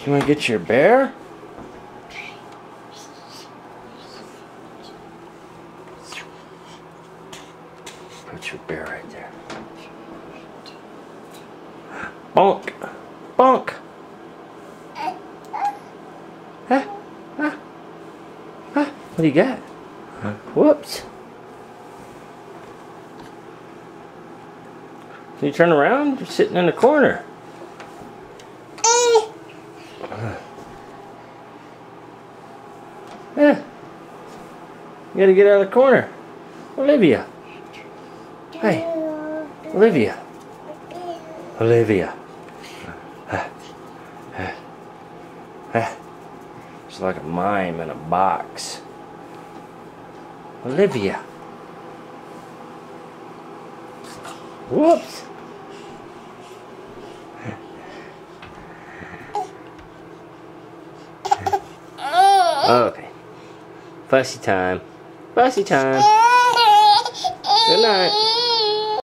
You want to get your bear? Put your bear right there. Bonk! Bonk! Huh? Huh? Huh? What do you got? Whoops! Can you turn around? You're sitting in the corner. Yeah. You gotta get out of the corner. Olivia. Hey. Olivia. Olivia. It's like a mime in a box. Olivia. Whoops. Okay. Fussy time. Fussy time. Good night.